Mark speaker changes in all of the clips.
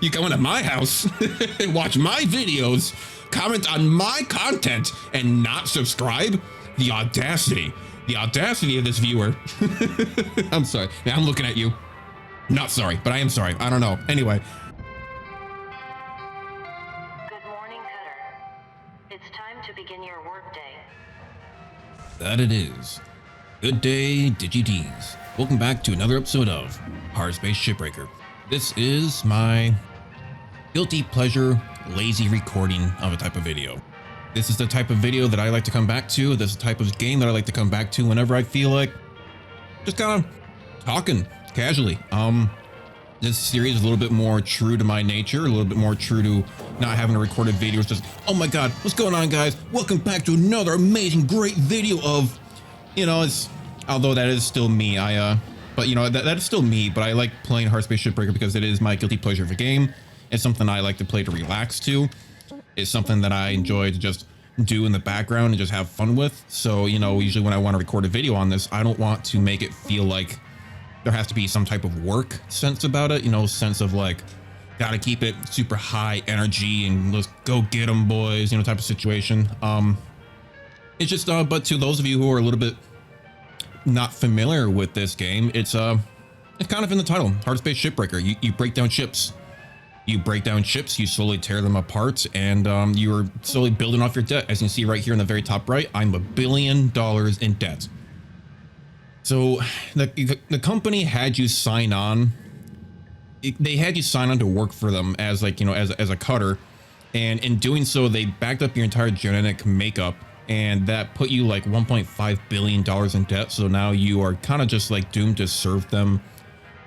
Speaker 1: You come into my house, watch my videos, comment on my content, and not subscribe? The audacity. The audacity of this viewer. I'm sorry. Now I'm looking at you. Not sorry, but I am sorry. I don't know. Anyway.
Speaker 2: Good morning, Cutter. It's time to begin your workday.
Speaker 1: That it is. Good day, DigiDs. Welcome back to another episode of Hardspace Shipbreaker. This is my guilty pleasure, lazy recording of a type of video. This is the type of video that I like to come back to. This is the type of game that I like to come back to whenever I feel like just kind of talking casually. This series is a little bit more true to my nature, a little bit more true to not having a recorded video. It's just, oh my god, what's going on, guys? Welcome back to another amazing, great video of, it's, although that is still me, but that is still me, but I like playing Hardspace Shipbreaker because it is my guilty pleasure of a game. It's something I like to play to relax to. It's something that I enjoy to just do in the background and just have fun with. So, usually when I want to record a video on this, I don't want to make it feel like there has to be some type of work sense about it, sense of like, gotta keep it super high energy and let's go get them, boys, type of situation. It's just, but to those of you who are a little bit not familiar with this game, it's kind of in the title, Hardspace Shipbreaker. You break down ships. You break down ships, you slowly tear them apart, and you are slowly building off your debt. As you can see right here in the very top right, I'm $1 billion in debt. So the company had you sign on. They had you sign on to work for them as like, as a cutter. And in doing so, they backed up your entire genetic makeup, and that put you like $1.5 billion in debt. So now you are kind of just like doomed to serve them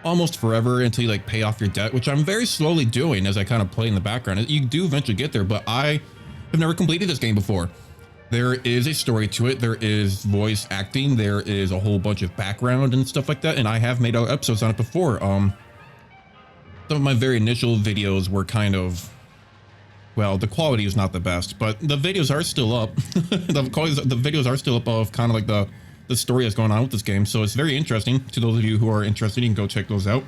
Speaker 1: almost forever until you like pay off your debt, which I'm very slowly doing as I kind of play in the background. You do eventually get there, but I have never completed this game before. There is a story to it. There is voice acting. There is a whole bunch of background and stuff like that. And I have made episodes on it before. Some of my very initial videos were kind of, well, the quality is not the best, but the videos are still up. The videos are still up of kind of like the story that's going on with this game. So it's very interesting. To those of you who are interested, you can go check those out.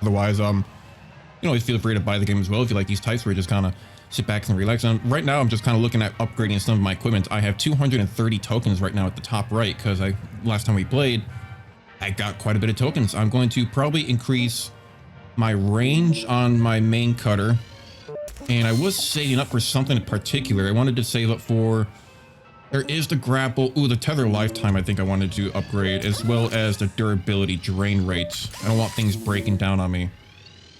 Speaker 1: Otherwise, feel free to buy the game as well if you like these types where you just kind of sit back and relax. And right now I'm just kind of looking at upgrading some of my equipment. I have 230 tokens right now at the top right because last time we played, I got quite a bit of tokens. I'm going to probably increase my range on my main cutter. And I was saving up for something in particular. I wanted to save up for, there is the grapple, the tether lifetime I think I wanted to upgrade, as well as the durability drain rate. I don't want things breaking down on me. I'm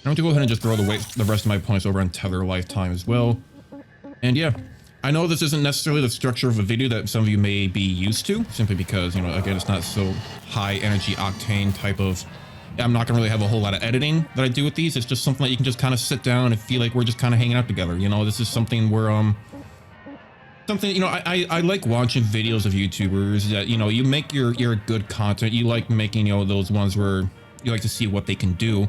Speaker 1: going to go ahead and just throw the rest of my points over on tether lifetime as well. And yeah, I know this isn't necessarily the structure of a video that some of you may be used to, simply because, again, it's not so high energy octane type of, I'm not going to really have a whole lot of editing that I do with these. It's just something that you can just kind of sit down and feel like we're just kind of hanging out together. This is something where, I like watching videos of YouTubers that, you make your good content. You like making, those ones where you like to see what they can do.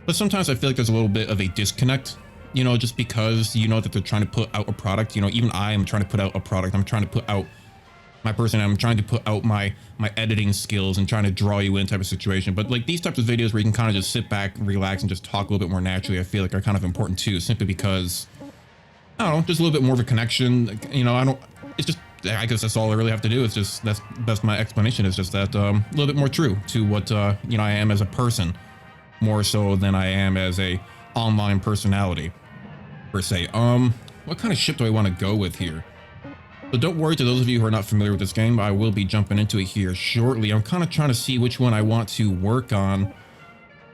Speaker 1: But sometimes I feel like there's a little bit of a disconnect, just because, that they're trying to put out a product. Even I am trying to put out a product. I'm trying to put out my person. I'm trying to put out my editing skills and trying to draw you in type of situation. But like these types of videos where you can kind of just sit back, relax, and just talk a little bit more naturally, I feel like are kind of important too, simply because, I don't know, just a little bit more of a connection. It's just, I guess that's all I really have to do. It's just, that's my explanation. It's just that a little bit more true to what, I am as a person, more so than I am as a online personality, per se. What kind of ship do I want to go with here? So don't worry, to those of you who are not familiar with this game, I will be jumping into it here shortly. I'm kind of trying to see which one I want to work on.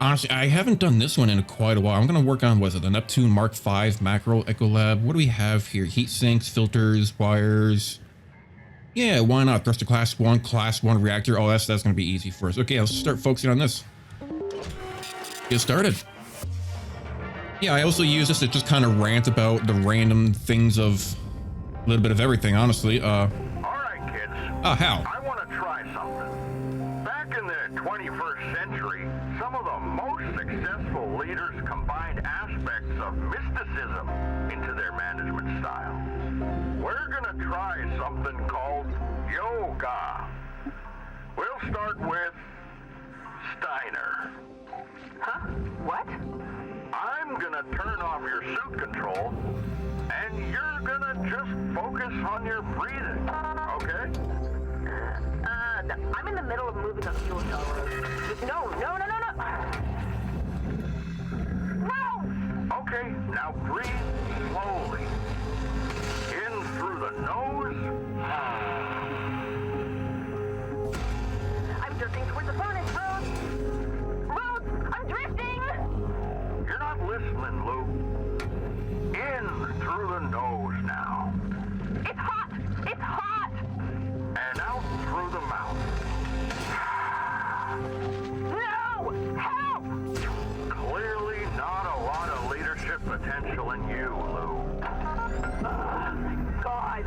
Speaker 1: Honestly, I haven't done this one in quite a while. I'm going to work on, what is it, the Neptune Mark V Macro Ecolab. What do we have here? Heat sinks, filters, wires. Yeah, why not? Thruster class 1 reactor. Oh, that's going to be easy for us. Okay, let's start focusing on this. Get started. Yeah, I also use this to just kind of rant about the random things of a little bit of everything, honestly.
Speaker 3: All right, kids.
Speaker 1: How?
Speaker 3: I want to try something. Back in the 21st century, some of the most successful leaders combined aspects of mysticism into their management style. We're gonna try something called yoga. We'll start with Steiner.
Speaker 2: Huh? What?
Speaker 3: I'm gonna turn turn off your suit control, and you're gonna just focus on your breathing, okay?
Speaker 2: I'm in the middle of moving a fuel cell road. No. No!
Speaker 3: Okay, now breathe slowly. In through the nose.
Speaker 2: I'm drifting towards the furnace, Rhodes, I'm drifting!
Speaker 3: You're not listening, Lou. In through the nose now.
Speaker 2: It's hot! It's hot!
Speaker 3: And out through the mouth.
Speaker 2: No! Help!
Speaker 3: Clearly not a lot of leadership potential in you, Lou.
Speaker 2: God.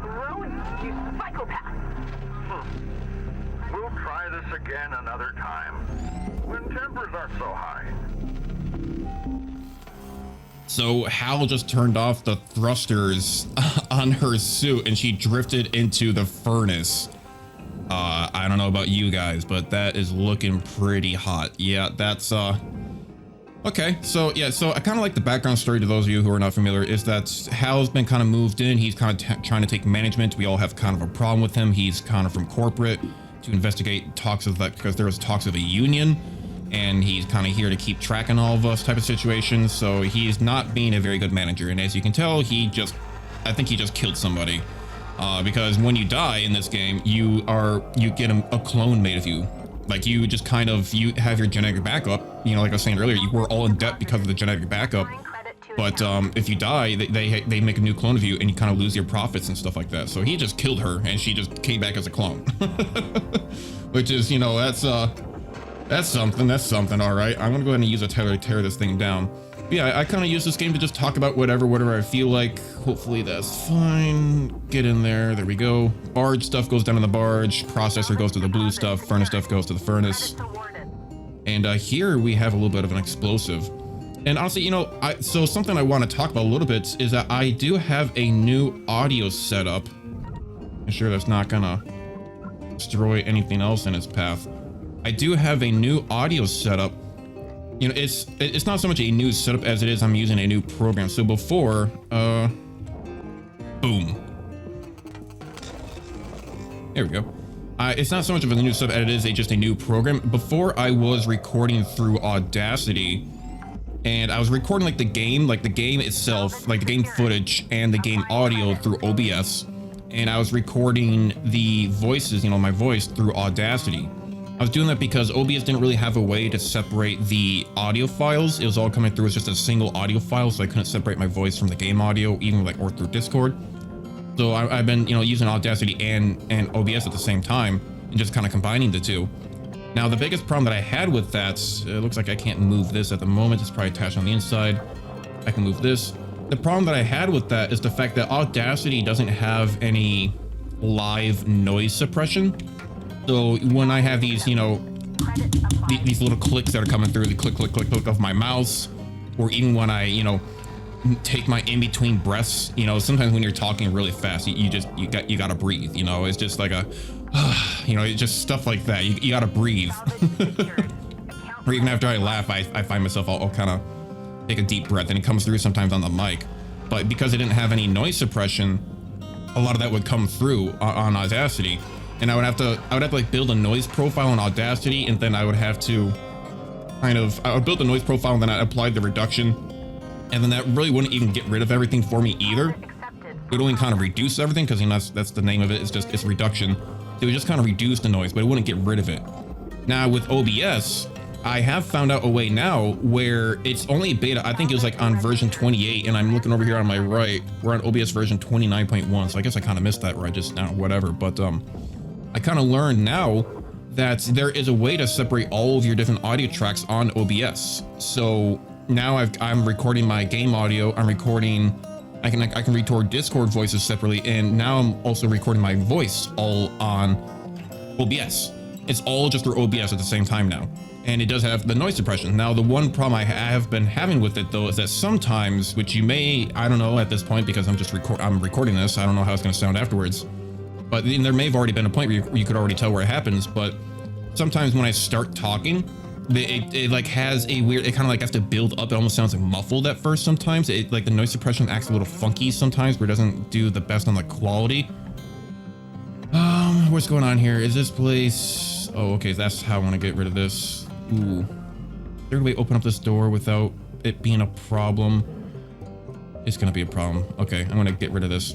Speaker 2: Rhodes, you psychopath!
Speaker 3: We'll try this again another time, when tempers aren't so high.
Speaker 1: So Hal just turned off the thrusters on her suit and she drifted into the furnace. I don't know about you guys, but that is looking pretty hot. Yeah, that's okay. So yeah, so I kind of like the background story to those of you who are not familiar is that Hal's been kind of moved in. He's kind of trying to take management. We all have kind of a problem with him. He's kind of from corporate to investigate talks of that because there was talks of a union, and he's kind of here to keep tracking all of us type of situations. So he's not being a very good manager. And as you can tell, I think he just killed somebody. Because when you die in this game, you get a clone made of you. Like you just kind of, you have your genetic backup, you know, like I was saying earlier, you were all in debt because of the genetic backup. But if you die, they make a new clone of you and you kind of lose your profits and stuff like that. So he just killed her and she just came back as a clone. Which is, you know, that's something. All right, I'm gonna go ahead and use a tear to tear this thing down. But yeah, I kind of use this game to just talk about whatever I feel like. Hopefully that's fine. Get in there. There we go. Barge stuff goes down in the barge. Processor goes to the blue stuff. Furnace stuff goes to the furnace. And here we have a little bit of an explosive. And honestly, you know, so something I want to talk about a little bit is that I do have a new audio setup. I'm sure that's not gonna destroy anything else in its path. I do have a new audio setup. You know, it's not so much a new setup as it is I'm using a new program. So before, boom. There we go. It's not so much of a new setup as it is just a new program. Before I was recording through Audacity, and I was recording like the game itself, like the game footage and the game audio through OBS. And I was recording the voices, you know, my voice through Audacity. I was doing that because OBS didn't really have a way to separate the audio files. It was all coming through as just a single audio file, so I couldn't separate my voice from the game audio, even like or through Discord. So I've been, you know, using Audacity and OBS at the same time and just kind of combining the two. Now, the biggest problem that I had with that, it looks like I can't move this at the moment. It's probably attached on the inside. I can move this. The problem that I had with that is the fact that Audacity doesn't have any live noise suppression. So when I have these, you know, these little clicks that are coming through, the click, click, click, click of my mouse, or even when I, you know, take my in-between breaths, you know, sometimes when you're talking really fast, you gotta breathe, you know, it's just like a, you know, it's just stuff like that. You gotta breathe. Or even after I laugh, I find myself, I'll kind of take a deep breath and it comes through sometimes on the mic. But because it didn't have any noise suppression, a lot of that would come through on Audacity. And I would have to like build a noise profile on Audacity, and then I would have to I would build a noise profile and then I applied the reduction. And then that really wouldn't even get rid of everything for me either. It would only kind of reduce everything because, you know, that's the name of it. It's reduction. It would just kind of reduce the noise, but it wouldn't get rid of it. Now with OBS, I have found out a way now where it's only beta. I think it was like on version 28, and I'm looking over here on my right. We're on OBS version 29.1, so I guess I kind of missed that right just now, whatever. But I kind of learned now that there is a way to separate all of your different audio tracks on OBS. So now I'm recording my game audio. I'm recording. I can record Discord voices separately, and now I'm also recording my voice all on OBS. It's all just through OBS at the same time now. And it does have the noise suppression. Now, the one problem I have been having with it though is that sometimes, which you may, I don't know at this point because I'm recording this, I don't know how it's going to sound afterwards. But there may have already been a point where you could already tell where it happens. But sometimes when I start talking, it like has a weird, it kind of like has to build up. It almost sounds like muffled at first sometimes. It like the noise suppression acts a little funky sometimes, where it doesn't do the best on the quality. What's going on here? Is this place? Oh, okay, that's how I want to get rid of this. Ooh, is there a way to open up this door without it being a problem? It's gonna be a problem. Okay, I'm gonna get rid of this.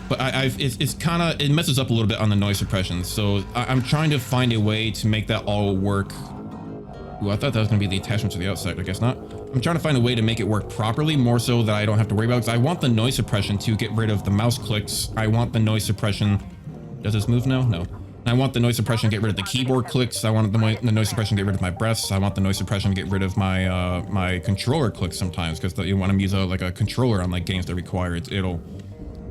Speaker 1: But it's kind of, it messes up a little bit on the noise suppression. So I'm trying to find a way to make that all work. Ooh, I thought that was gonna be the attachment to the outside. I guess not. I'm trying to find a way to make it work properly, more so that I don't have to worry about it. Because I want the noise suppression to get rid of the mouse clicks. I want the noise suppression. Does this move now? No. I want the noise suppression to get rid of the keyboard clicks. I want the noise suppression to get rid of my breaths. I want the noise suppression to get rid of my my controller clicks sometimes, because you want to use like a controller on like games that require it. It'll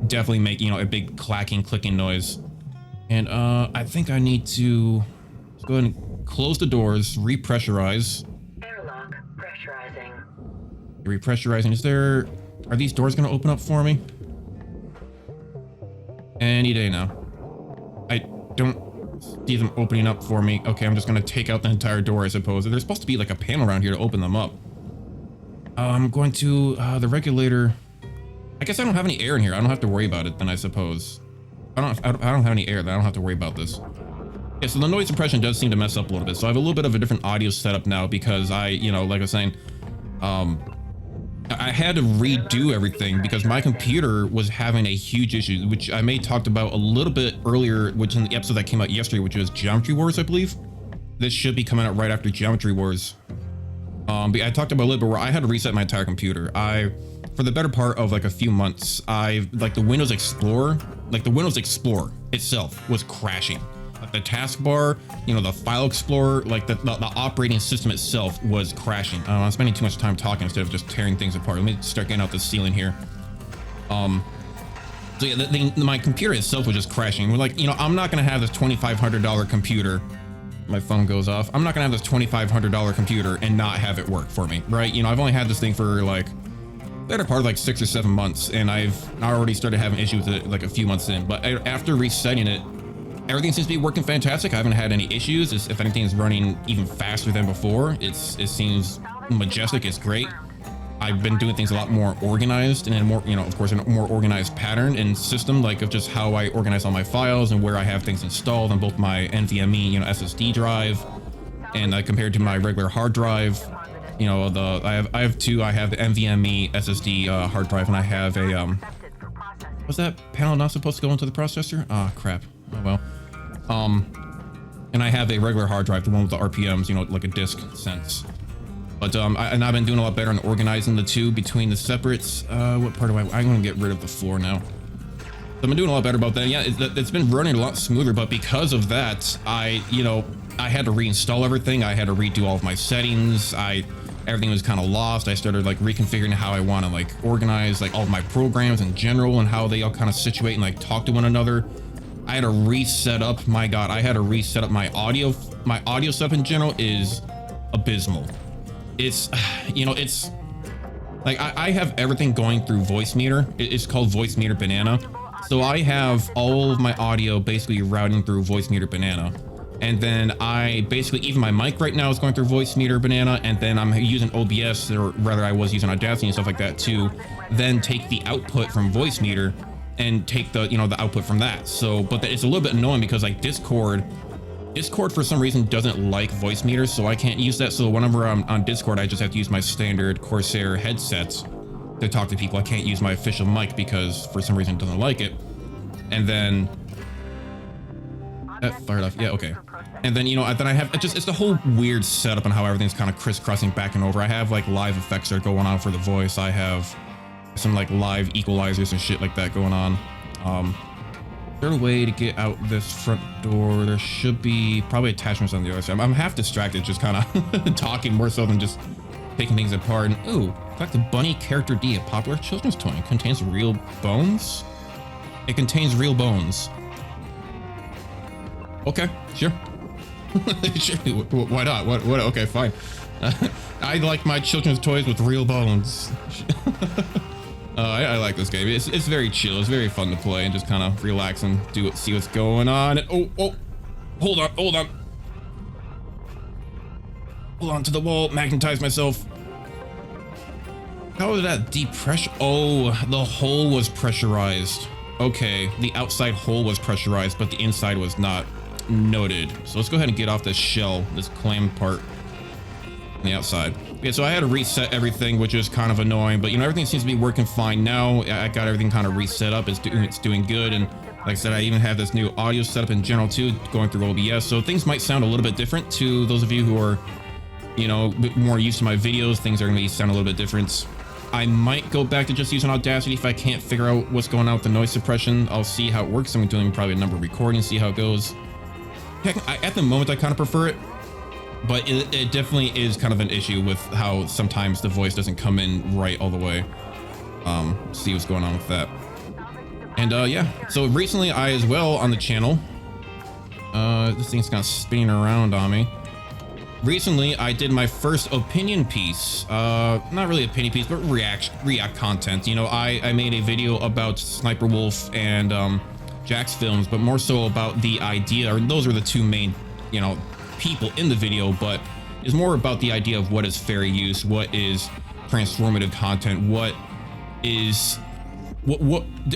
Speaker 1: definitely make, you know, a big clacking, clicking noise. And I think I need to go ahead and close the doors, repressurize.
Speaker 2: Airlock pressurizing.
Speaker 1: Repressurizing. Are these doors going to open up for me? Any day now. I don't see them opening up for me. Okay, I'm just going to take out the entire door, I suppose. There's supposed to be like a panel around here to open them up. I'm going to the regulator. I guess I don't have any air in here. I don't have to worry about it then, I suppose. I don't have any air, then I don't have to worry about this. Yeah, so the noise suppression does seem to mess up a little bit. So I have a little bit of a different audio setup now because you know, like I was saying, I had to redo everything because my computer was having a huge issue, which I may talked about a little bit earlier, which in the episode that came out yesterday, which was Geometry Wars, I believe. This should be coming out right after Geometry Wars. But I talked about a little bit where I had to reset my entire computer. For the better part of like a few months, like the Windows Explorer itself was crashing. Like the taskbar, you know, the file explorer, like the operating system itself was crashing. I'm spending too much time talking instead of just tearing things apart. Let me start getting out the ceiling here. So yeah, my computer itself was just crashing. We're like, you know, I'm not gonna have this $2,500 computer. My phone goes off. I'm not gonna have this $2,500 computer and not have it work for me, right? You know, I've only had this thing for like better part of like 6 or 7 months, and I've already started having issues with it like a few months in. But after resetting it, everything seems to be working fantastic. I haven't had any issues. If anything, is running even faster than before. It seems majestic. It's great. I've been doing things a lot more organized and in more, you know, of course, in a more organized pattern and system, like of just how I organize all my files and where I have things installed on both my NVMe, you know, SSD drive, and compared to my regular hard drive. You know, I have two. I have the NVMe SSD hard drive, and I have a was that panel not supposed to go into the processor? Ah, crap. Oh well. And I have a regular hard drive, the one with the RPMs, you know, like a disk sense. But and I've been doing a lot better in organizing the two between the separates. What part do I'm going to get rid of the floor now. I've been doing a lot better about that. Yeah, it's been running a lot smoother, but because of that, I had to reinstall everything. I had to redo all of my settings. Everything was kind of lost. I started like reconfiguring how I want to like organize like all of my programs in general and how they all kind of situate and like talk to one another. I had to reset up. My God, I had to reset up my audio. My audio stuff in general is abysmal. It's, you know, it's like I have everything going through Voicemeeter. It's called Voicemeeter Banana. So I have all of my audio basically routing through Voicemeeter Banana. And then I basically, even my mic right now is going through Voicemeeter Banana, and then I'm using OBS, or rather I was using Audacity and stuff like that to then take the output from Voicemeeter and take the, you know, the output from that. So, but it's a little bit annoying because like Discord for some reason doesn't like Voicemeeter, so I can't use that. So whenever I'm on Discord, I just have to use my standard Corsair headsets to talk to people. I can't use my official mic because for some reason it doesn't like it. And then that fired off. Yeah, okay. And then, you know, then I have it's the whole weird setup on how everything's kind of crisscrossing back and over. I have like live effects that are going on for the voice. I have some like live equalizers and shit like that going on. Is there a way to get out this front door? There should be probably attachments on the other side. I'm half distracted, just kind of talking more so than just taking things apart. And ooh, collect the Bunny Character D, a popular children's toy. It contains real bones. It contains real bones. Okay, sure. Sure. Why not? What? Okay, fine. I like my children's toys with real bones. I like this game. It's very chill. It's very fun to play and just kind of relax and see what's going on. And, oh, hold on. Pull onto the wall, magnetize myself. How was that depression? Oh, the hole was pressurized. Okay, the outside hole was pressurized, but the inside was not. Noted. So let's go ahead and get off this shell, this clam part on the outside. Yeah, so I had to reset everything, which is kind of annoying, but you know, everything seems to be working fine now. I got everything kind of reset up. It's doing good. And like I said, I even have this new audio setup in general too, going through OBS. So things might sound a little bit different to those of you who are, you know, a bit more used to my videos. Things are going to sound a little bit different. I might go back to just using Audacity if I can't figure out what's going on with the noise suppression. I'll see how it works. I'm doing probably a number of recordings, see how it goes. Heck, at the moment, I kind of prefer it, but it definitely is kind of an issue with how sometimes the voice doesn't come in right all the way. See what's going on with that. And yeah, so recently I as well on the channel, this thing's kind of spinning around on me. Recently, I did my first opinion piece, not really opinion piece, but react content. You know, I made a video about Sssniperwold and Jacksfilms, but more so about the idea, or those are the two main, you know, people in the video, but it's more about the idea of what is fair use, what is transformative content, what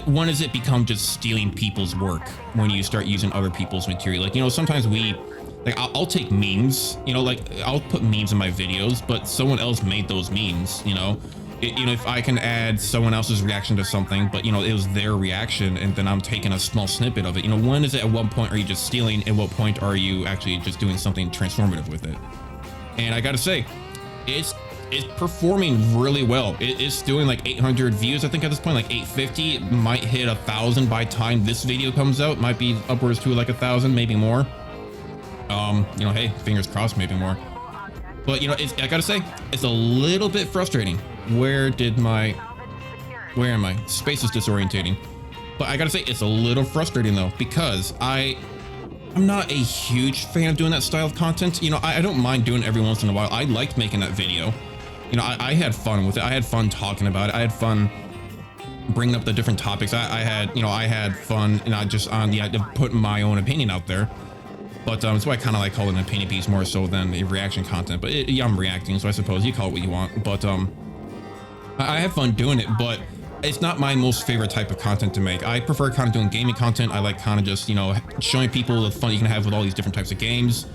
Speaker 1: when does it become just stealing people's work when you start using other people's material? Like, you know, sometimes I'll take memes, you know, like I'll put memes in my videos, but someone else made those memes, you know. You know, if I can add someone else's reaction to something, but you know, it was their reaction, and then I'm taking a small snippet of it. You know, when is it? At what point are you just stealing? At what point are you actually just doing something transformative with it? And I gotta say, it's performing really well. It's doing like 800 views, I think at this point, like 850. It might hit 1,000 by time this video comes out. Might be upwards to like 1,000, maybe more. You know, hey, fingers crossed, maybe more. But you know, I gotta say, it's a little bit frustrating. Where am I? Space is disorientating. But I gotta say, it's a little frustrating though, because I'm not a huge fan of doing that style of content. You know, I don't mind doing it every once in a while. I liked making that video. You know, I had fun with it. I had fun talking about it. I had fun bringing up the different topics. I had fun, and I just on the idea of putting my own opinion out there. But that's why I kind of like calling it an opinion piece more so than a reaction content. But yeah, I'm reacting, so I suppose you call it what you want. But I have fun doing it, but it's not my most favorite type of content to make. I prefer kind of doing gaming content. I like kind of just, you know, showing people the fun you can have with all these different types of games.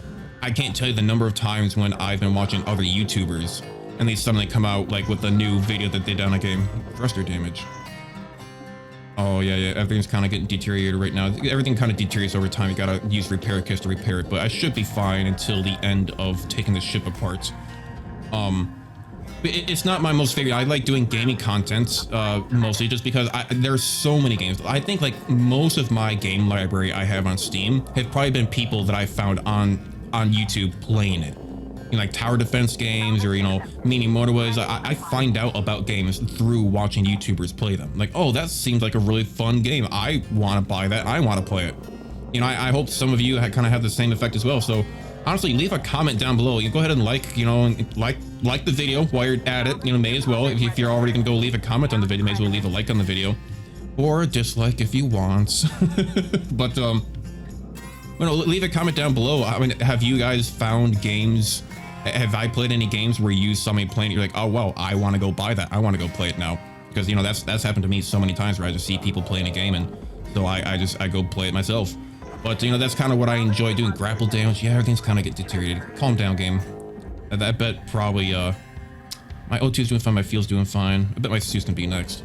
Speaker 1: I can't tell you the number of times when I've been watching other YouTubers and they suddenly come out like with a new video that they done a game. Thruster damage. Oh yeah, everything's kind of getting deteriorated right now. Everything kind of deteriorates over time. You gotta use repair kits to repair it, but I should be fine until the end of taking the ship apart. It's not my most favorite. I like doing gaming content mostly just because there's so many games. I think like most of my game library I have on Steam have probably been people that I found on YouTube playing it. You know, like tower defense games or, you know, mini motorways. I find out about games through watching YouTubers play them. Like, oh, that seems like a really fun game. I want to buy that. I want to play it. You know, I hope some of you kind of have the same effect as well. So honestly, leave a comment down below. You go ahead and like the video while you're at it. You know, may as well. If you're already gonna go leave a comment on the video, may as well leave a like on the video, or a dislike if you want. But you know, leave a comment down below. I mean, have you guys found games? Have I played any games where you saw me playing? You're like, oh wow, I want to go buy that. I want to go play it now, because you know that's happened to me so many times where I just see people playing a game, and so I go play it myself. But you know, that's kind of what I enjoy doing. Grapple damage, yeah, everything's kind of get deteriorated. Calm down, game. I bet probably my O2's doing fine, my field's doing fine. I bet my Sue's gonna be next.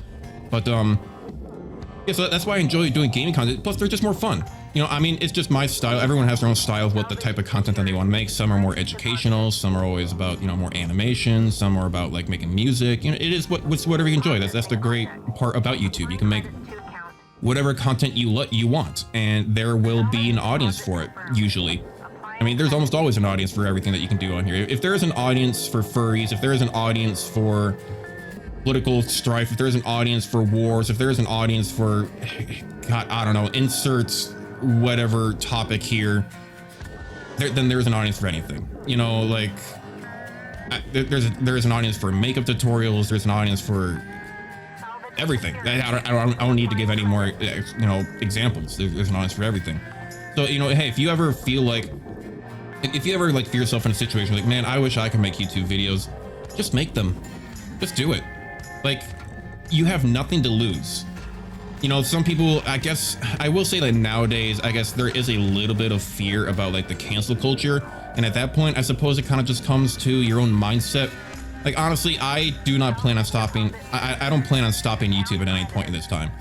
Speaker 1: But yeah, so that's why I enjoy doing gaming content. Plus, they're just more fun. You know, I mean, it's just my style. Everyone has their own style of what the type of content that they want to make. Some are more educational. Some are always about, you know, more animation. Some are about like making music. You know, it is whatever you enjoy. That's the great part about YouTube. You can make whatever content you want, and there will be an audience for it. Usually, I mean, there's almost always an audience for everything that you can do on here. If there is an audience for furries, if there is an audience for political strife, if there's an audience for wars, if there's an audience for, God, I don't know, inserts whatever topic here, then there's an audience for anything. You know, like there's an audience for makeup tutorials. There's an audience for everything. I don't need to give any more, you know, examples. There's an audience for everything. So, you know, hey, if you ever feel like If you ever like feel yourself in a situation like, man, I wish I could make YouTube videos, just make them. Just do it. Like, you have nothing to lose. You know, some people, I guess, I will say that nowadays, I guess there is a little bit of fear about like the cancel culture. And at that point, I suppose it kind of just comes to your own mindset. Like, honestly, I do not plan on stopping. I don't plan on stopping YouTube at any point in this time.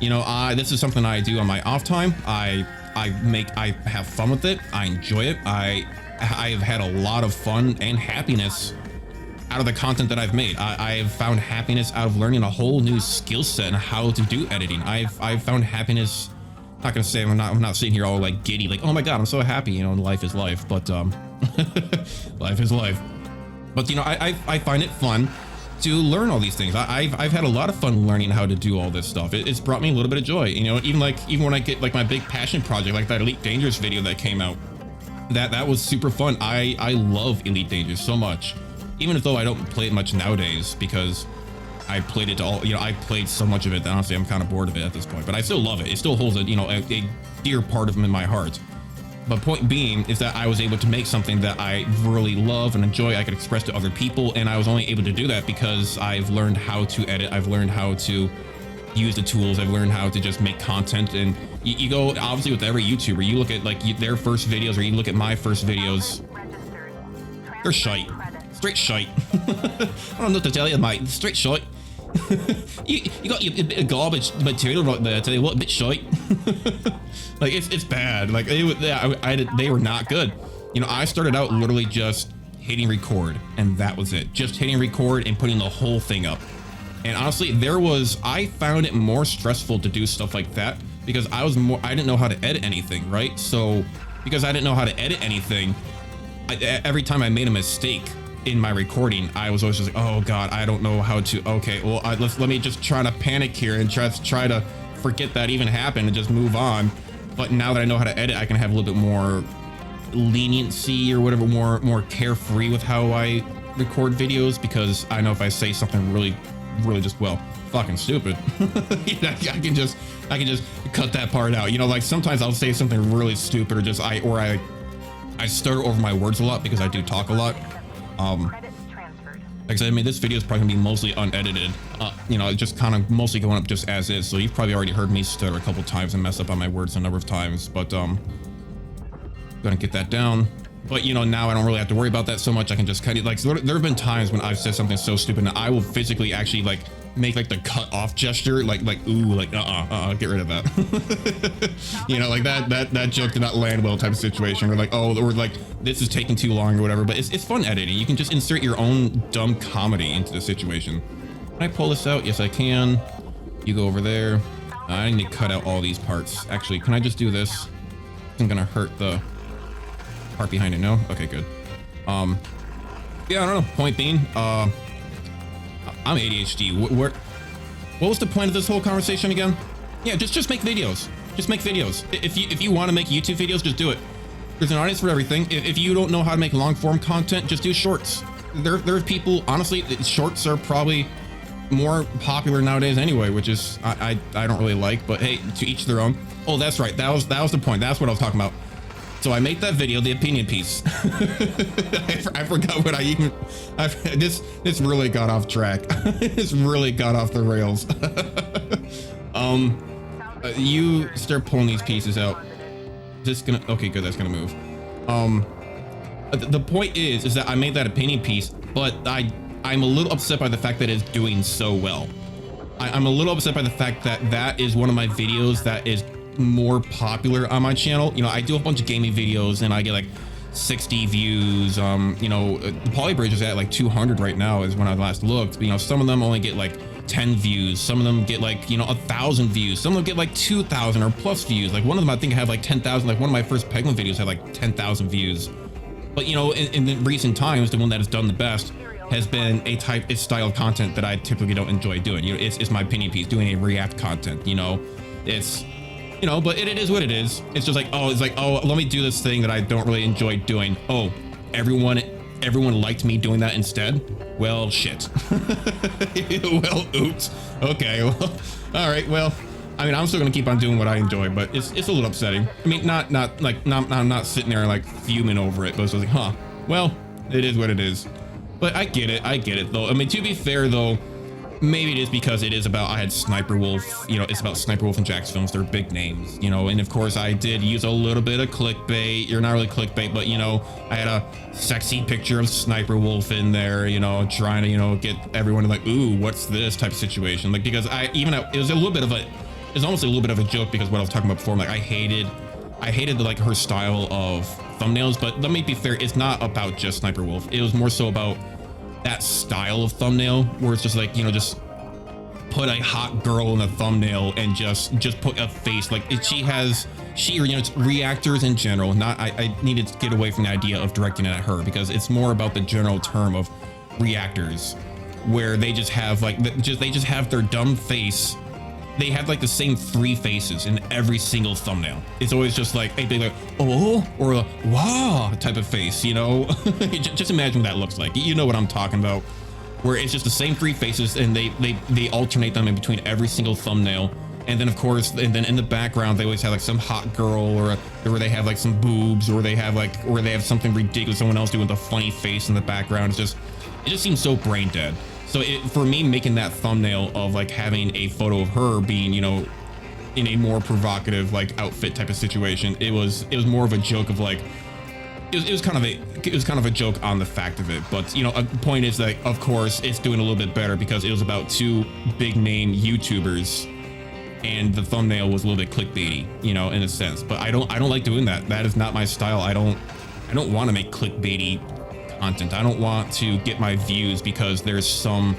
Speaker 1: You know, this is something I do on my off time. I have fun with it. I enjoy it. I have had a lot of fun and happiness out of the content that I've made. I've found happiness out of learning a whole new skill set and how to do editing. I've found happiness. I'm not gonna say I'm not sitting here all like giddy, like, oh my god, I'm so happy. You know, life is life. But life is life. But you know, I find it fun to learn all these things. I've had a lot of fun learning how to do all this stuff. It's brought me a little bit of joy. You know, even when I get like my big passion project, like that Elite Dangerous video that came out, that was super fun. I love Elite Dangerous so much. Even though I don't play it much nowadays because I played it all, you know, I played so much of it that honestly I'm kind of bored of it at this point, but I still love it. It still holds a, you know, a dear part of them in my heart. But point being is that I was able to make something that I really love and enjoy. I could express to other people, and I was only able to do that because I've learned how to edit. I've learned how to use the tools. I've learned how to just make content. And you go obviously with every YouTuber, you look at like their first videos, or you look at my first videos, they're shite. Straight shite. I don't know what to tell you, mate. Straight shite. you got your bit of garbage material right there. Tell you what, a bit shite. Like it's bad. Like they were not good. You know, I started out literally just hitting record, and that was it. Just hitting record and putting the whole thing up. And honestly, I found it more stressful to do stuff like that because I didn't know how to edit anything, right? So because I didn't know how to edit anything, every time I made a mistake in my recording, I was always just like, oh god, I don't know how to. Okay, well, let me just try to panic here and try to forget that even happened and just move on. But now that I know how to edit, I can have a little bit more leniency or whatever, more carefree with how I record videos, because I know if I say something really just, well, fucking stupid, I can just cut that part out. You know, like sometimes I'll say something really stupid, or just I stutter over my words a lot because I do talk a lot. Like I said, I mean, this video is probably gonna be mostly unedited, you know, just kind of mostly going up just as is. So you've probably already heard me stutter a couple times and mess up on my words a number of times, but gonna get that down. But you know, now I don't really have to worry about that so much. I can just cut it. Like, so there have been times when I've said something so stupid that I will physically actually like make like the cut off gesture, like ooh, like get rid of that. You know, like that joke did not land well type of situation, or like, oh, or like this is taking too long or whatever. But it's fun editing. You can just insert your own dumb comedy into the situation. Can I pull this out? Yes, I can. You go over there. I need to cut out all these parts. Actually, can I just do this? I'm gonna hurt the part behind it. No? Okay, good. Yeah, I don't know. Point being, I'm ADHD. What was the point of this whole conversation again? Yeah, just make videos. Just make videos. If you want to make YouTube videos, just do it. There's an audience for everything. If you don't know how to make long form content, just do shorts. There are people, honestly, shorts are probably more popular nowadays anyway, which is I don't really like, but hey, to each their own. Oh, that's right. That was the point. That's what I was talking about. So I made that video, the opinion piece. I forgot what this really got off track. This really got off the rails. You start pulling these pieces out. Okay, good, that's gonna move. The point is that I made that opinion piece, but I'm a little upset by the fact that it's doing so well. I'm a little upset by the fact that is one of my videos that is more popular on my channel. You know, I do a bunch of gaming videos and I get like 60 views. You know, the Polybridge is at like 200 right now is when I last looked. But, you know, some of them only get like 10 views. Some of them get like, you know, 1,000 views. Some of them get like 2,000 or plus views. Like one of them I think I have like 10,000. Like one of my first Penguin videos had like 10,000 views. But, you know, in the recent times, the one that has done the best has been it's style of content that I typically don't enjoy doing. You know, it's my opinion piece, doing a react content. You know, it's, you know, but it is what it is. It's just like, oh, let me do this thing that I don't really enjoy doing. Oh, everyone liked me doing that instead. Well, shit. Well, oops. Okay. Well, all right. Well, I mean, I'm still gonna keep on doing what I enjoy, but it's a little upsetting. I mean, not I'm not sitting there like fuming over it, but it's like, huh, well, it is what it is. But I get it though. I mean, to be fair though, maybe it is because it is about, I had Sssniperwold, you know, it's about Sssniperwold and Jacksfilms, they're big names, you know, and of course I did use a little bit of clickbait. You're not really clickbait, but you know, I had a sexy picture of Sssniperwold in there, you know, trying to, you know, get everyone to like, ooh, what's this type of situation? Like, because it was a little bit of a, it's almost a little bit of a joke because what I was talking about before, like I hated like her style of thumbnails, but let me be fair, it's not about just Sssniperwold. It was more so about that style of thumbnail where it's just like, you know, just put a hot girl in a thumbnail and just put a face. Like you know, it's reactors in general. Not, I needed to get away from the idea of directing it at her because it's more about the general term of reactors where they just have like, they just have their dumb face. They have like the same 3 faces in every single thumbnail. It's always just like a big like, oh, or a wow type of face, you know? Just imagine what that looks like. You know what I'm talking about. Where it's just the same 3 faces and they alternate them in between every single thumbnail. And then of course, and then in the background, they always have like some hot girl or they have like some boobs or they have something ridiculous, someone else doing the funny face in the background. It just seems so brain dead. So for me, making that thumbnail of like having a photo of her being, you know, in a more provocative like outfit type of situation, it was more of a joke of like, it was kind of a joke on the fact of it. But you know, a point is that of course it's doing a little bit better because it was about 2 big name YouTubers, and the thumbnail was a little bit clickbaity, you know, in a sense. But I don't like doing that. That is not my style. I don't want to make clickbaity content. I don't want to get my views because there's some,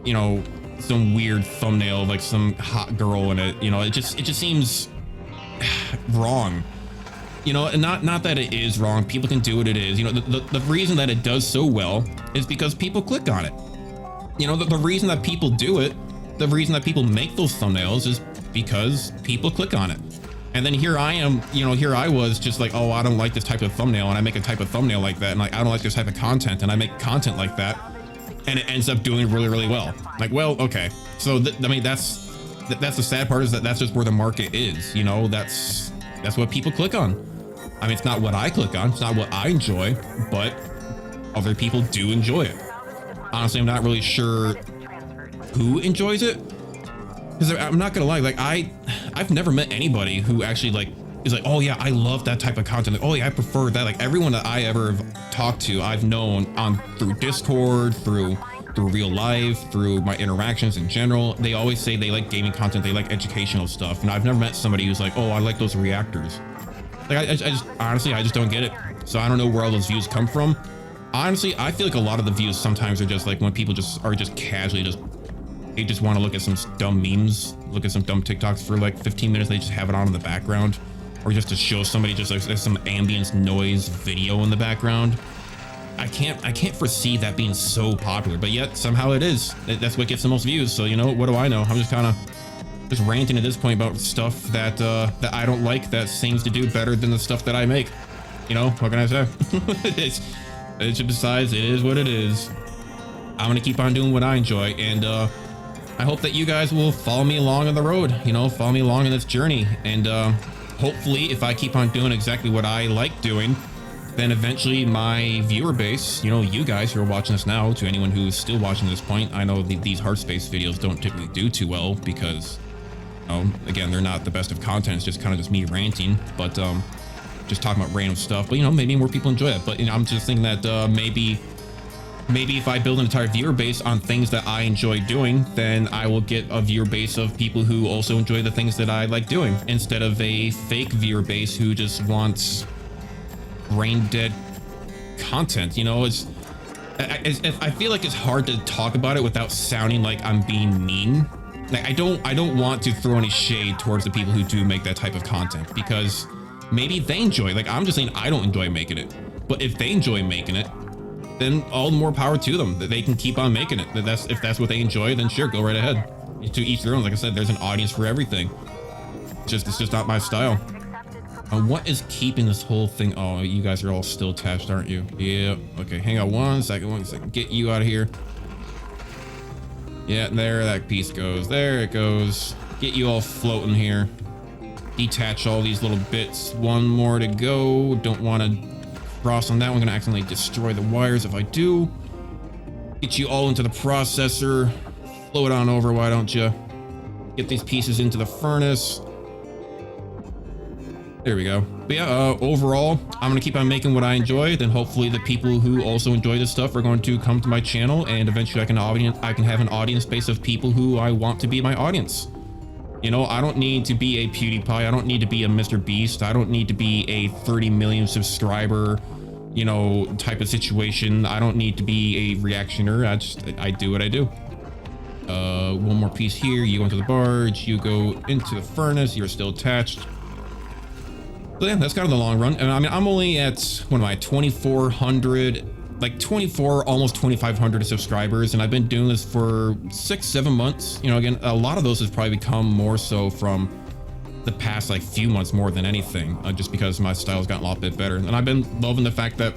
Speaker 1: you know, some weird thumbnail like some hot girl in it. You know, it just seems wrong. You know, and not that it is wrong. People can do what it is. You know, the reason that it does so well is because people click on it. You know, the reason that people do it, the reason that people make those thumbnails is because people click on it. And then here I am, you know, here I was just like, oh, I don't like this type of thumbnail, and I make a type of thumbnail like that, and like, I don't like this type of content, and I make content like that, and it ends up doing really, really well. Like, well, okay. So, I mean, that's the sad part is that that's just where the market is, you know, that's what people click on. I mean, it's not what I click on, it's not what I enjoy, but other people do enjoy it. Honestly, I'm not really sure who enjoys it. Because I'm not gonna lie, like I've never met anybody who actually like is like, oh yeah, I love that type of content. Like, oh yeah, I prefer that. Like everyone that I ever have talked to, I've known through Discord, through real life, through my interactions in general. They always say they like gaming content, they like educational stuff. And I've never met somebody who's like, oh, I like those reactors. Like I just honestly, I just don't get it. So I don't know where all those views come from. Honestly, I feel like a lot of the views sometimes are just like when people just are just casually they just want to look at some dumb memes, look at some dumb TikToks for like 15 minutes. They just have it on in the background, or just to show somebody just like there's some ambience noise video in the background. I can't foresee that being so popular, but yet somehow it is. That's what gets the most views. So you know, what do I know? I'm just kind of just ranting at this point about stuff that that I don't like that seems to do better than the stuff that I make. You know, what can I say? it's besides, it is what it is. I'm gonna keep on doing what I enjoy, and I hope that you guys will follow me along on the road, you know, follow me along in this journey. And hopefully if I keep on doing exactly what I like doing, then eventually my viewer base, you know, you guys who are watching this now, to anyone who is still watching this point, I know these Hardspace videos don't typically do too well because, you know, again, they're not the best of content. It's just kind of just me ranting, but just talking about random stuff. But, you know, maybe more people enjoy it. But, you know, I'm just thinking that maybe if I build an entire viewer base on things that I enjoy doing, then I will get a viewer base of people who also enjoy the things that I like doing, instead of a fake viewer base who just wants brain dead content. You know, I feel like it's hard to talk about it without sounding like I'm being mean. Like I don't want to throw any shade towards the people who do make that type of content, because maybe they enjoy it. Like I'm just saying I don't enjoy making it, but if they enjoy making it, then all the more power to them, that they can keep on making it. If that's what they enjoy, then sure, go right ahead. To each their own. Like I said, there's an audience for everything. It's just not my style. What is keeping this whole thing? Oh, you guys are all still attached, aren't you? Yeah. Okay, hang on one second. Get you out of here. Yeah, there that piece goes. There it goes. Get you all floating here. Detach all these little bits. One more to go. Don't want to cross on that one. I'm gonna accidentally destroy the wires if I do. Get you all into the processor. Float on over, why don't you? Get these pieces into the furnace. There we go. But yeah, overall, I'm gonna keep on making what I enjoy. Then hopefully the people who also enjoy this stuff are going to come to my channel, and eventually I can have an audience base of people who I want to be my audience. You know, I don't need to be a PewDiePie. I don't need to be a Mr. Beast. I don't need to be a 30 million subscriber, you know, type of situation. I don't need to be a reactioner. I do what I do. One more piece here. You go into the barge. You go into the furnace. You're still attached. So yeah, that's kind of the long run. And I mean, I'm only at, what am I, 2,400, like 24, almost 2,500 subscribers. And I've been doing this for 6-7 months. You know, again, a lot of those has probably become more so from the past like few months more than anything, just because my style's gotten a lot bit better. And I've been loving the fact that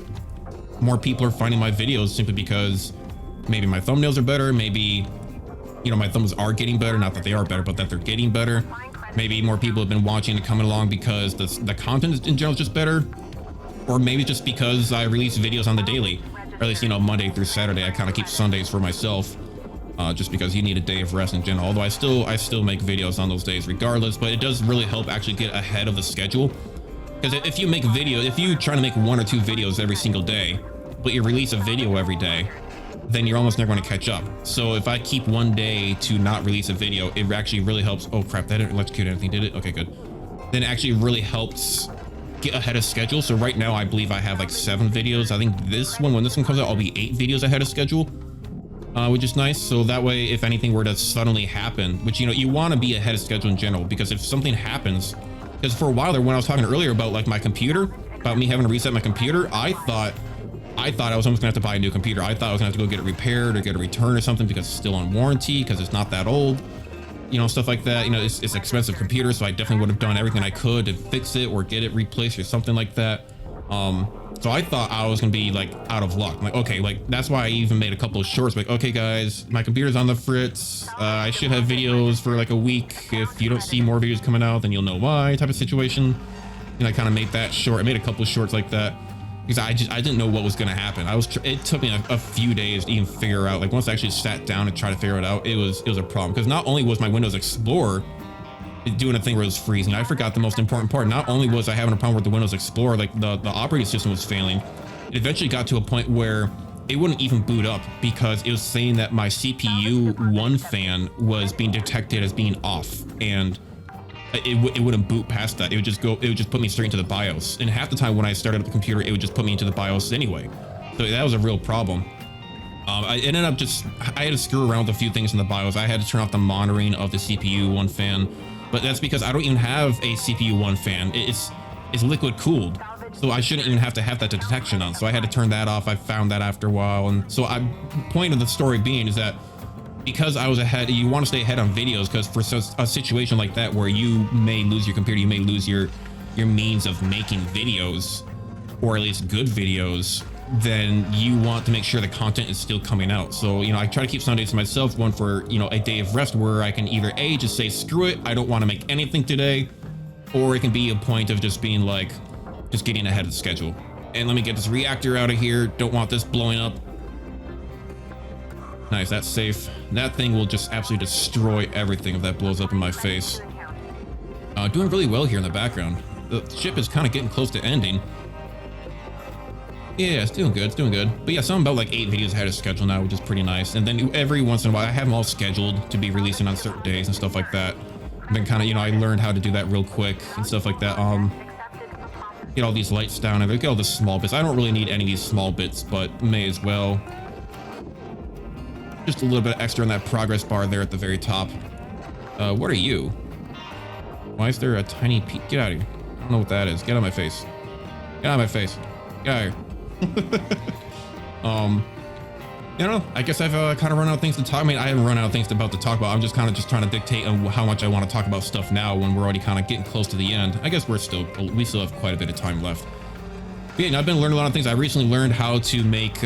Speaker 1: more people are finding my videos simply because maybe my thumbnails are better. Maybe, you know, my thumbs are getting better. Not that they are better, but that they're getting better. Maybe more people have been watching and coming along because the content in general is just better. Or maybe just because I release videos on the daily, or at least, you know, Monday through Saturday. I kind of keep Sundays for myself, just because you need a day of rest in general. Although I still make videos on those days regardless, but it does really help actually get ahead of the schedule. Because if you make if you try to make 1 or 2 videos every single day, but you release a video every day, then you're almost never going to catch up. So if I keep one day to not release a video, it actually really helps. Oh crap, that didn't electrocute anything, did it? Okay, good. Then it actually really helps get ahead of schedule. So right now I believe I have like 7 videos. I think this one, when this one comes out, I'll be 8 videos ahead of schedule, which is nice. So that way, if anything were to suddenly happen, which, you know, you want to be ahead of schedule in general, because if something happens, because for a while there, when I was talking earlier about like my computer, about me having to reset my computer, I thought I was almost gonna have to buy a new computer. I thought I was gonna have to go get it repaired or get a return or something because it's still on warranty, because it's not that old, you know, stuff like that. You know, it's an expensive computer, so I definitely would have done everything I could to fix it or get it replaced or something like that. So I thought I was gonna be like out of luck. Like, okay, like that's why I even made a couple of shorts. Like, okay guys, my computer's on the fritz. I should have videos for like a week. If you don't see more videos coming out, then you'll know why, type of situation. And I kind of made that short. I made a couple of shorts like that, because I didn't know what was going to happen. It took me a few days to even figure out, like once I actually sat down and tried to figure it out, it was a problem. Because not only was my Windows Explorer doing a thing where it was freezing, I forgot the most important part. Not only was I having a problem with the Windows Explorer, like the operating system was failing, it eventually got to a point where it wouldn't even boot up because it was saying that my CPU 1 fan was being detected as being off, and it wouldn't boot past that. It would just put me straight into the BIOS. And half the time when I started up the computer, it would just put me into the BIOS anyway. So that was a real problem. I ended up I had to screw around with a few things in the BIOS. I had to turn off the monitoring of the CPU 1 fan, but that's because I don't even have a CPU 1 fan. It's liquid cooled, so I shouldn't even have to have that detection on. So I had to turn that off. I found that after a while. And so point of the story being is that because I was ahead, you want to stay ahead on videos, because for a situation like that where you may lose your computer, you may lose your means of making videos, or at least good videos, then you want to make sure the content is still coming out. So, you know, I try to keep Sundays to myself, one for, you know, a day of rest where I can either just say, screw it, I don't want to make anything today, or it can be a point of just being like, just getting ahead of the schedule. And let me get this reactor out of here. Don't want this blowing up. Nice, that's safe. That thing will just absolutely destroy everything if that blows up in my face. Doing really well here in the background. The ship is kind of getting close to ending. Yeah, it's doing good, it's doing good. But yeah, so I'm about like 8 videos ahead of schedule now, which is pretty nice. And then every once in a while, I have them all scheduled to be releasing on certain days and stuff like that. And then kind of, you know, I learned how to do that real quick and stuff like that. Get all these lights down and get all the small bits. I don't really need any of these small bits, but may as well. Just a little bit extra on that progress bar there at the very top. What are you? Why is there a tiny piece? Get out of here. I don't know what that is. Get out of my face. Get out of my face. Get out of here. You know, I guess I've kind of run out of things to talk. I mean, I haven't run out of things to talk about. I'm just kind of trying to dictate on how much I want to talk about stuff now when we're already kind of getting close to the end. I guess we still have quite a bit of time left. But yeah, I've been learning a lot of things. I recently learned how to make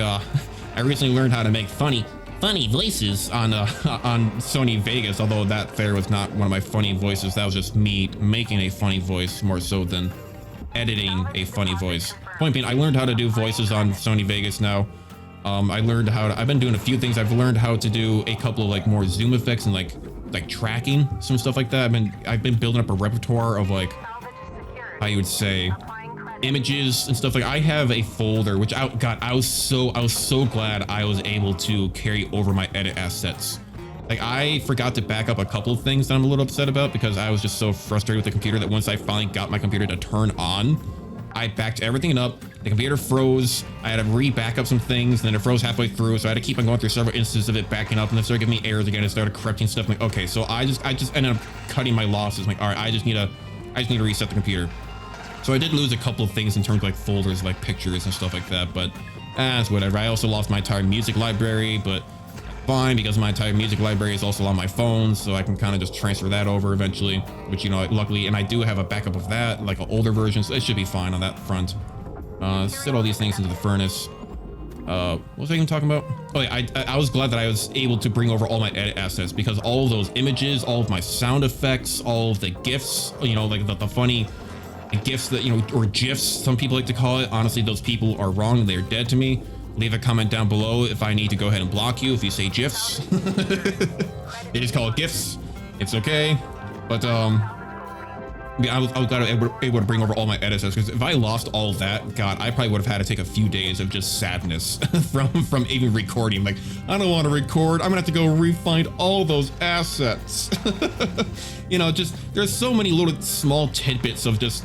Speaker 1: funny funny voices on on Sony Vegas, although that there was not one of my funny voices. That was just me making a funny voice more so than editing a funny voice. Point being, I learned how to do voices on Sony Vegas now. I learned how to, I've been doing a few things. I've learned how to do a couple of like more zoom effects and like tracking, some stuff like that. I've been building up a repertoire of like, how you would say, images and stuff. Like I have a folder, which I was so glad I was able to carry over my edit assets. Like I forgot to back up a couple of things that I'm a little upset about because I was just so frustrated with the computer that once I finally got my computer to turn on, I backed everything up. The computer froze. I had to re-back up some things, and then it froze halfway through. So I had to keep on going through several instances of it backing up, and then started giving me errors again. It started corrupting stuff. I'm like, okay, so I just ended up cutting my losses. I'm like, all right, I just need to reset the computer. So I did lose a couple of things in terms of like folders, like pictures and stuff like that, but it's whatever. I also lost my entire music library, but fine, because my entire music library is also on my phone, so I can kind of just transfer that over eventually, which, you know, luckily, and I do have a backup of that, like an older version, so it should be fine on that front. Set all these things into the furnace. What was I even talking about? Oh yeah, I was glad that I was able to bring over all my edit assets, because all of those images, all of my sound effects, all of the GIFs, you know, like the funny GIFs that, you know, or GIFs, some people like to call it. Honestly, those people are wrong. They're dead to me. Leave a comment down below if I need to go ahead and block you if you say GIFs. They just call it GIFs. It's okay. But yeah, I was glad I was able to bring over all my edits, because if I lost all of that, God, I probably would have had to take a few days of just sadness from even recording. Like, I don't want to record. I'm gonna have to go re-find all those assets. You know, just there's so many little small tidbits of just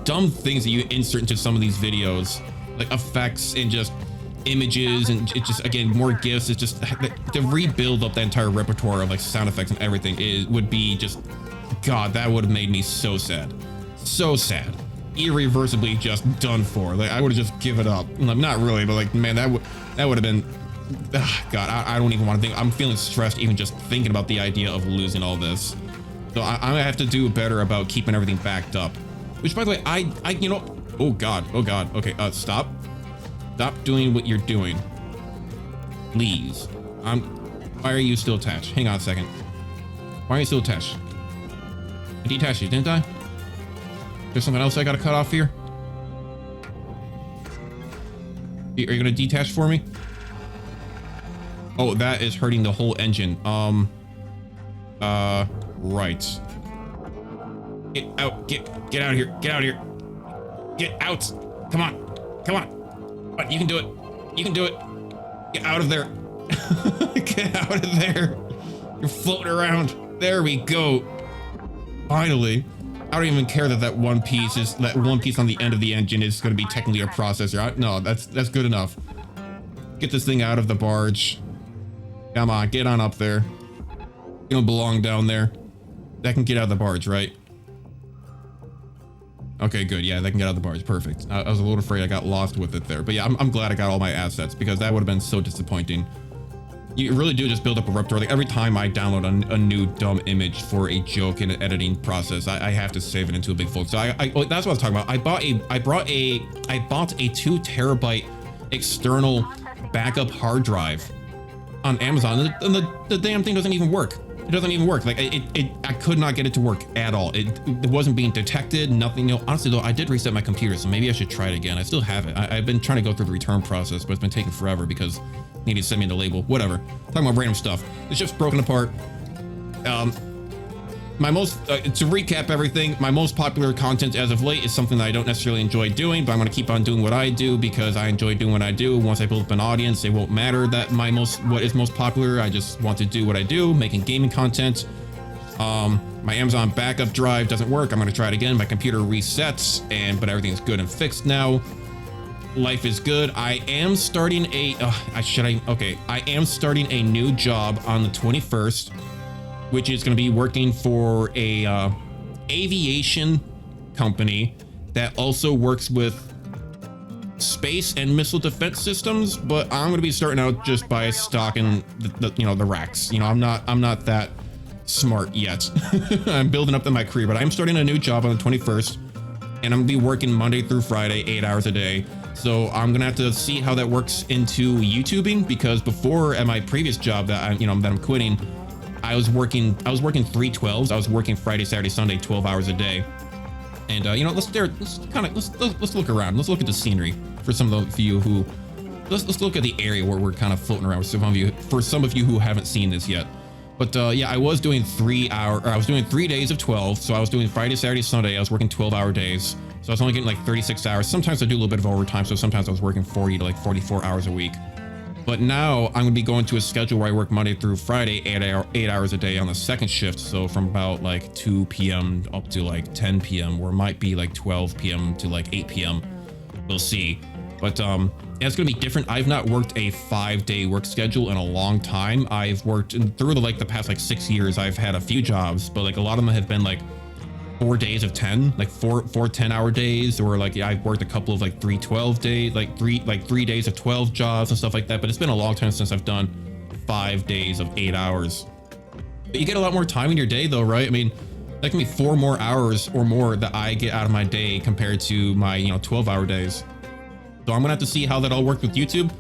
Speaker 1: dumb things that you insert into some of these videos, like effects and just images, and it just, again, more GIFs. It's just to rebuild up the entire repertoire of like sound effects and everything would be just, God, that would have made me so sad, irreversibly just done for. Like I would have just given up. Like, not really, but like, man, that would have been, God, I don't even want to think. I'm feeling stressed even just thinking about the idea of losing all this. So I have to do better about keeping everything backed up. Which, by the way, I you know, oh God, okay, stop doing what you're doing, please. Why are you still attached? Hang on a second. Why are you still attached? I detached you, didn't I? There's something else I gotta cut off here? Are you gonna detach for me? Oh, that is hurting the whole engine. Right. Get out, get out of here, get out. Come on. What, you can do it. Get out of there. Get out of there. You're floating around. There we go. Finally. I don't even care that one piece on the end of the engine is going to be technically a processor. No, that's good enough. Get this thing out of the barge. Come on, get on up there. You don't belong down there. That can get out of the barge, right? Okay, good. Yeah, they can get out of the barge. Perfect. I was a little afraid I got lost with it there. But yeah, I'm glad I got all my assets, because that would have been so disappointing. You really do just build up a repertoire. Like every time I download a new dumb image for a joke in an editing process, I have to save it into a big folder. So that's what I was talking about. I bought a 2 terabyte external backup hard drive on Amazon, and the damn thing doesn't even work. It doesn't even work. Like I could not get it to work at all. It wasn't being detected. Nothing. You know, honestly though, I did reset my computer, so maybe I should try it again. I still have it. I've been trying to go through the return process, but it's been taking forever because they need to send me the label. Whatever. Talking about random stuff. The ship's broken apart. My most to recap everything, my most popular content as of late is something that I don't necessarily enjoy doing, but I'm going to keep on doing what I do because I enjoy doing what I do. Once I build up an audience, it won't matter that what is most popular. I just want to do what I do, making gaming content. My Amazon backup drive doesn't work. I'm going to try it again. My computer resets, but everything is good and fixed now. Life is good. I am starting I am starting a new job on the 21st. Which is going to be working for a aviation company that also works with space and missile defense systems. But I'm going to be starting out just by stocking the racks. You know, I'm not that smart yet. I'm building up in my career, but I'm starting a new job on the 21st, and I'm going to be working Monday through Friday, 8 hours a day. So I'm gonna have to see how that works into YouTubing, because before at my previous job that I'm quitting, I was working 3/12s. I was working Friday, Saturday, Sunday, 12 hours a day. And let's look around. Let's look at the scenery for some of you who, let's look at the area where we're kind of floating around for some of you who haven't seen this yet. But yeah, I was doing 3 days of 12. So I was doing Friday, Saturday, Sunday. I was working 12-hour days. So I was only getting like 36 hours. Sometimes I do a little bit of overtime. So sometimes I was working 40 to like 44 hours a week. But now I'm going to be going to a schedule where I work Monday through Friday, 8 hours a day on the second shift. So from about like 2 p.m. up to like 10 p.m. or it might be like 12 p.m. to like 8 p.m. We'll see. But yeah, it's going to be different. I've not worked a 5-day work schedule in a long time. I've worked through the past like 6 years. I've had a few jobs, but like a lot of them have been like 4 days of 10, like four 10-hour days, or like I've worked a couple of like 3 days, like 3 days of 12 jobs and stuff like that. But it's been a long time since I've done 5 days of 8 hours. But you get a lot more time in your day though, right? I mean, that can be 4 more hours or more that I get out of my day compared to my 12-hour days. So I'm gonna have to see how that all works with YouTube.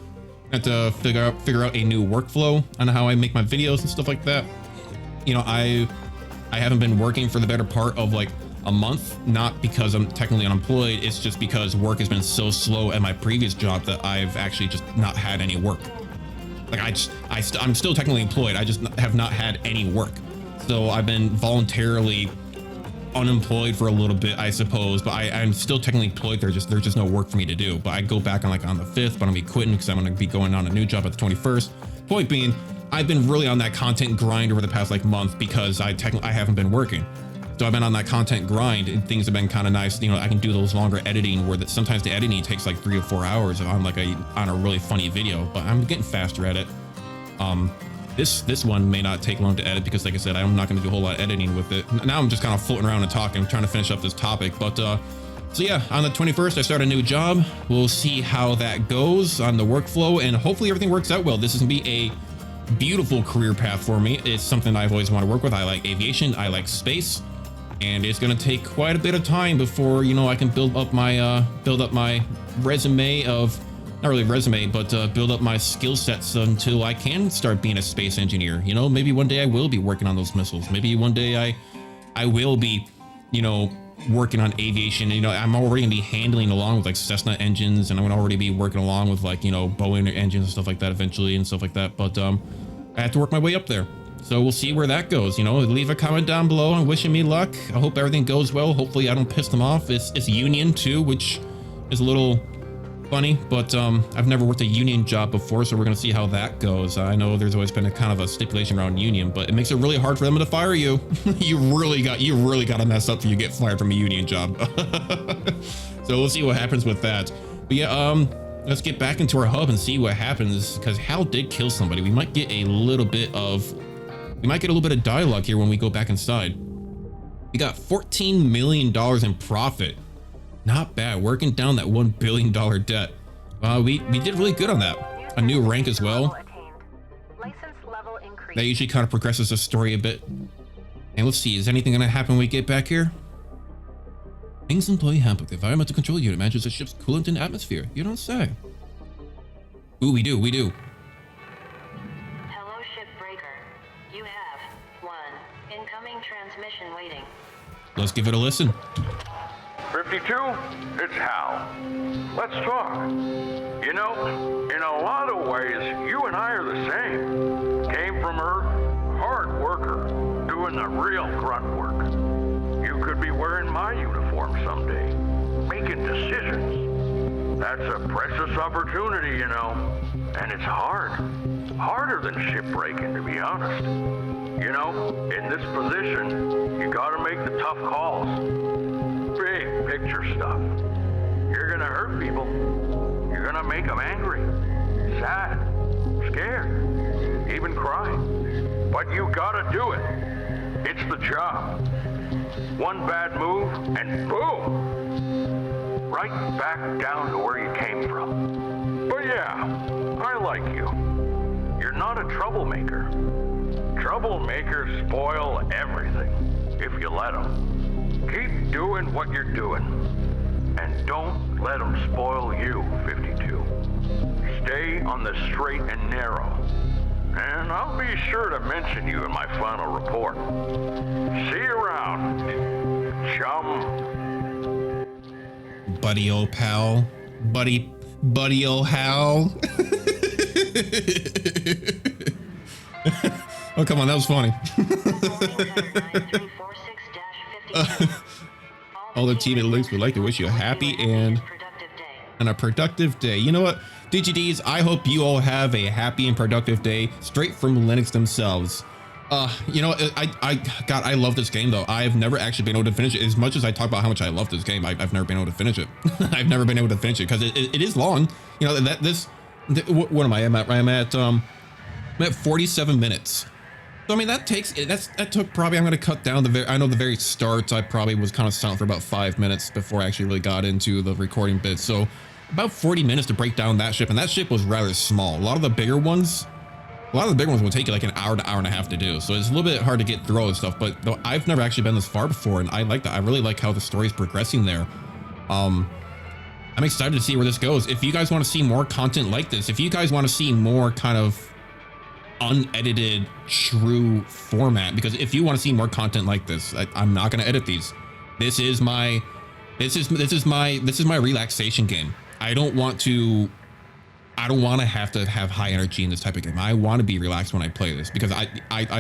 Speaker 1: I have to figure out a new workflow on how I make my videos and stuff like that. I haven't been working for the better part of like a month, not because I'm technically unemployed. It's just because work has been so slow at my previous job that I've actually just not had any work. Like I'm still technically employed. I just have not had any work. So I've been voluntarily unemployed for a little bit, I suppose, but I'm still technically employed. There's just no work for me to do. But I go back on the 5th, but I'm gonna be quitting because I'm gonna be going on a new job at the 21st. Point being, I've been really on that content grind over the past like month because I haven't been working. So I've been on that content grind and things have been kind of nice. I can do those longer editing where sometimes the editing takes like 3 or 4 hours on a really funny video, but I'm getting faster at it. This one may not take long to edit because like I said, I'm not going to do a whole lot of editing with it. Now I'm just kind of floating around and talking, trying to finish up this topic. But so yeah, on the 21st, I start a new job. We'll see how that goes on the workflow and hopefully everything works out well. This is going to be a beautiful career path for me. It's something I've always wanted to work with. I like aviation, I like space, and it's going to take quite a bit of time before I can build up my resume of, not really resume, but build up my skill sets until I can start being a space engineer. Maybe one day I will be working on those missiles. Maybe one day I will be working on aviation. I'm already gonna be handling along with like Cessna engines, and I'm gonna already be working along with like Boeing engines and stuff like that eventually and stuff like that. But I have to work my way up there, so we'll see where that goes. Leave a comment down below and wishing me luck. I hope everything goes well. Hopefully I don't piss them off. It's union too, which is a little funny, but I've never worked a union job before, so we're gonna see how that goes. I know there's always been a kind of a stipulation around union, but it makes it really hard for them to fire you. you really got to mess up for you get fired from a union job. So we'll see what happens with that. But yeah, let's get back into our hub and see what happens, because Hal did kill somebody. We might get a little bit of dialogue here when we go back inside. We got $14 million in profit. Not bad, working down that $1 billion debt. We did really good on that. A new rank as well. That usually kind of progresses the story a bit. And let's see, is anything gonna happen when we get back here? Things employee handbook. The environmental control unit manages the ship's coolant and atmosphere. You don't say. Ooh, we do.
Speaker 2: Hello, Shipbreaker. You have one incoming transmission waiting.
Speaker 1: Let's give it a listen.
Speaker 3: 52, it's Hal. Let's talk. In a lot of ways, you and I are the same. Came from Earth, hard worker, doing the real grunt work. You could be wearing my uniform someday, making decisions. That's a precious opportunity, and it's hard. Harder than shipbreaking, to be honest. In this position, you gotta make the tough calls. Big picture stuff. You're gonna hurt people. You're gonna make them angry, sad, scared, even cry. But you gotta do it. It's the job. One bad move and boom! Right back down to where you came from. But yeah, I like you. You're not a troublemaker. Troublemakers spoil everything, if you let them. Keep doing what you're doing. And don't let them spoil you, 52. Stay on the straight and narrow. And I'll be sure to mention you in my final report. See you around, chum.
Speaker 1: Buddy old pal. Buddy old Hal. Oh, come on, that was funny. All the teammate links would like to wish you a happy and a productive day. You know what, DGDs, I hope you all have a happy and productive day straight from Linux themselves. You know, God, I love this game though. I've never actually been able to finish it. As much as I talk about how much I love this game, I've never been able to finish it. I've never been able to finish it because it is long. You know, what am I? I'm at 47 minutes. So I mean, that took probably, I'm going to cut down I know the very start, I probably was kind of silent for about 5 minutes before I actually really got into the recording bit. So about 40 minutes to break down that ship, and that ship was rather small. A lot of the bigger ones will take you like an hour to hour and a half to do. So it's a little bit hard to get through all this stuff, but though I've never actually been this far before, and I like that. I really like how the story is progressing there. I'm excited to see where this goes. If you guys want to see more content like this, if you guys want to see more kind of unedited true format, because if you want to see more content like this, I'm not going to edit these. This is my relaxation game. I don't want to have to have high energy in this type of game. I want to be relaxed when I play this because I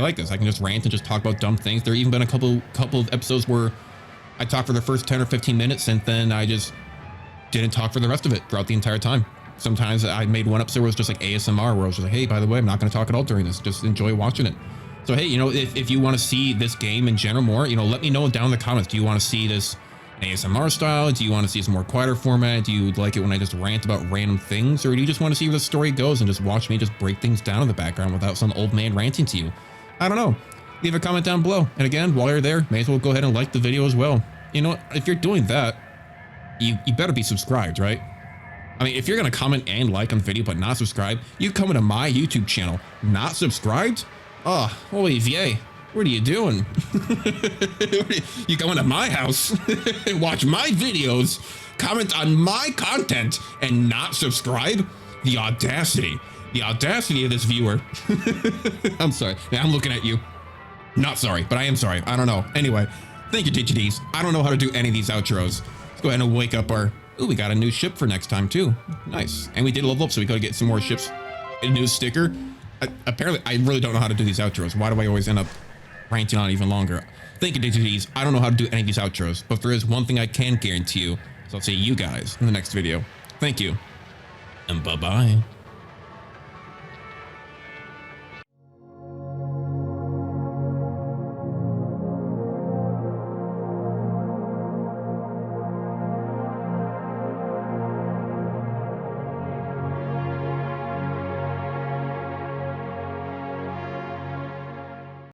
Speaker 1: like this. I can just rant and just talk about dumb things. There even been a couple of episodes where I talked for the first 10 or 15 minutes and then I just didn't talk for the rest of it throughout the entire time. Sometimes I made one episode where it was just like ASMR, where I was just like, hey, by the way, I'm not going to talk at all during this. Just enjoy watching it. So, hey, you know, if you want to see this game in general more, you know, let me know down in the comments. Do you want to see this ASMR style? Do you want to see some more quieter format? Do you like it when I just rant about random things? Or do you just want to see where the story goes and just watch me just break things down in the background without some old man ranting to you? I don't know. Leave a comment down below. And again, while you're there, may as well go ahead and like the video as well. You know, if you're doing that, you better be subscribed, right? I mean, if you're going to comment and like on the video but not subscribe, you come into my YouTube channel, not subscribed? Oh, holy vey. What are you doing? You come into my house, watch my videos, comment on my content, and not subscribe? The audacity of this viewer. I'm sorry. I'm looking at you. Not sorry, but I am sorry. I don't know. Anyway, thank you, DGDs. I don't know how to do any of these outros. Let's go ahead and wake up our... Ooh, we got a new ship for next time too. Nice. And we did level up, so we gotta get some more ships. A new sticker. Apparently, I really don't know how to do these outros. Why do I always end up ranting on even longer? Thank you, DGDs. I don't know how to do any of these outros, but there is one thing I can guarantee you. So I'll see you guys in the next video. Thank you. And bye-bye.